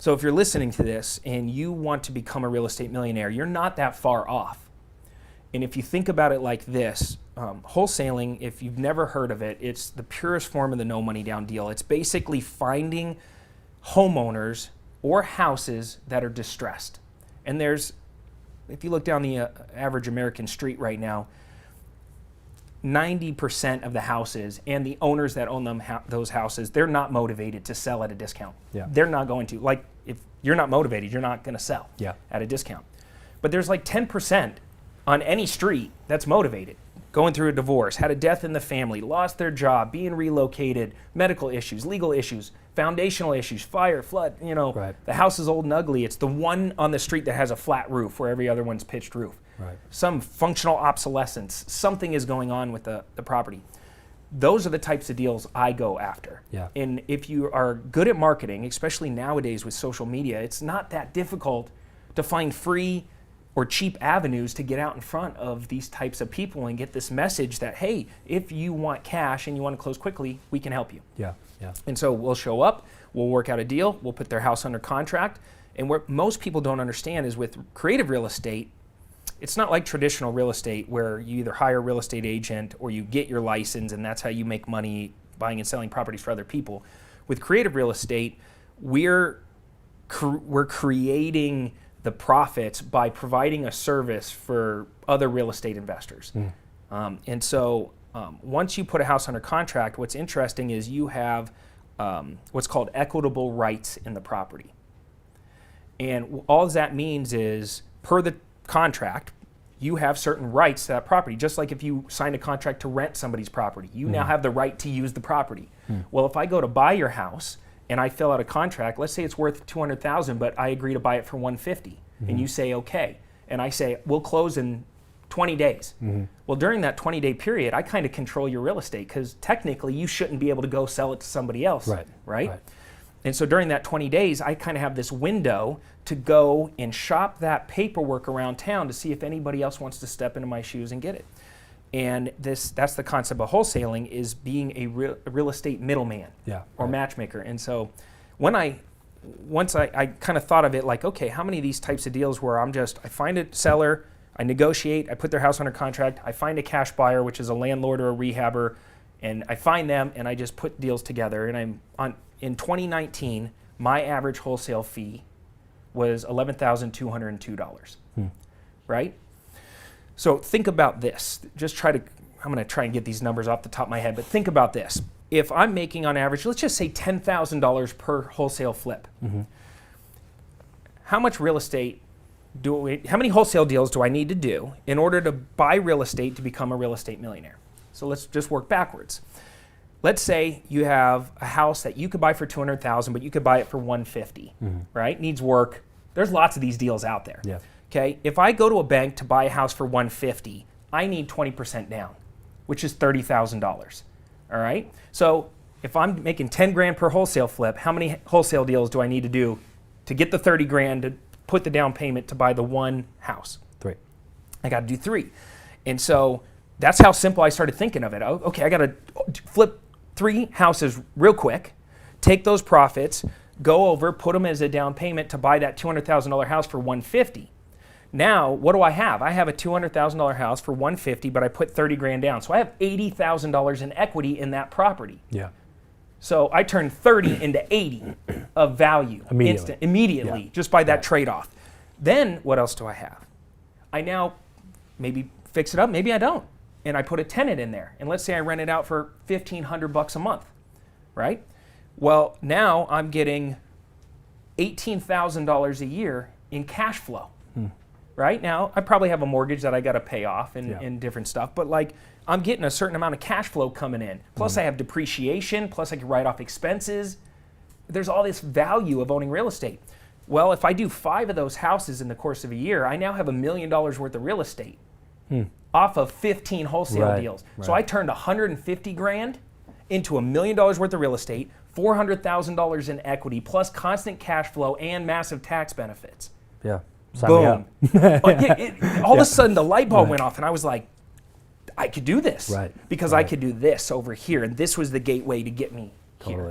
So if you're listening to this and you want to become a real estate millionaire, you're not that far off. And if you think about it like this, wholesaling, if you've never heard of it, it's the purest form of the no money down deal. It's basically finding homeowners or houses that are distressed. And if you look down the average American street right now, 90% of the houses and the owners that own those houses, they're not motivated to sell at a discount. Yeah. They're not going to. Like, if you're not motivated, you're not going to sell at a discount. But there's like 10% on any street that's motivated, going through a divorce, had a death in the family, lost their job, being relocated, medical issues, legal issues, foundational issues, fire, flood, Right. The house is old and ugly. It's the one on the street that has a flat roof where every other one's pitched roof. Right. Some functional obsolescence, something is going on with the property. Those are the types of deals I go after. Yeah. And if you are good at marketing, especially nowadays with social media, it's not that difficult to find free or cheap avenues to get out in front of these types of people and get this message that, hey, if you want cash and you want to close quickly, we can help you. Yeah, yeah. And so we'll show up, we'll work out a deal, we'll put their house under contract. And what most people don't understand is with creative real estate, it's not like traditional real estate where you either hire a real estate agent or you get your license and that's how you make money buying and selling properties for other people. With creative real estate, we're creating the profits by providing a service for other real estate investors. And so once you put a house under contract, what's interesting is you have what's called equitable rights in the property. And all that means is per the contract, you have certain rights to that property. Just like if you signed a contract to rent somebody's property, you now have the right to use the property. Well, if I go to buy your house and I fill out a contract, let's say it's worth $200,000, but I agree to buy it for $150, and you say okay, and I say we'll close in 20 days. Well, during that 20-day period, I kind of control your real estate because technically you shouldn't be able to go sell it to somebody else, right? And so during that 20 days, I kind of have this window to go and shop that paperwork around town to see if anybody else wants to step into my shoes and get it. And that's the concept of wholesaling, is being a real estate middleman or matchmaker. And so once I kind of thought of it like, okay, how many of these types of deals where I find a seller, I negotiate, I put their house under contract, I find a cash buyer, which is a landlord or a rehabber, and I find them and I just put deals together. And in 2019, my average wholesale fee was $11,202, right? So think about this. I'm going to try and get these numbers off the top of my head, but think about this. If I'm making on average, let's just say $10,000 per wholesale flip, how much real estate how many wholesale deals do I need to do in order to buy real estate to become a real estate millionaire? So let's just work backwards. Let's say you have a house that you could buy for $200,000, but you could buy it for $150, right? Needs work. There's lots of these deals out there. Yeah. Okay. If I go to a bank to buy a house for $150, I need 20% down, which is $30,000. All right. So if I'm making 10 grand per wholesale flip, how many wholesale deals do I need to do to get the 30 grand to put the down payment to buy the one house? 3. I got to do 3. And so that's how simple I started thinking of it. Okay, I got to flip 3 houses real quick, take those profits, go over, put them as a down payment to buy that $200,000 house for $150. Now, what do I have? I have a $200,000 house for $150, but I put 30 grand down. So I have $80,000 in equity in that property. Yeah. So I turned 30 into 80 of value immediately, just by that trade-off. Then what else do I have? I now maybe fix it up, maybe I don't. And I put a tenant in there. And let's say I rent it out for $1,500 a month, right? Well, now I'm getting $18,000 a year in cash flow. Right now, I probably have a mortgage that I got to pay off and different stuff, but like I'm getting a certain amount of cash flow coming in. Plus I have depreciation, plus I can write off expenses. There's all this value of owning real estate. Well, if I do 5 of those houses in the course of a year, I now have $1 million worth of real estate off of 15 wholesale deals. So I turned 150 grand into $1 million worth of real estate, $400,000 in equity, plus constant cash flow and massive tax benefits. Yeah. Boom. All of a sudden the light bulb went off and I was like, I could do this. Because I could do this over here. And this was the gateway to get me here.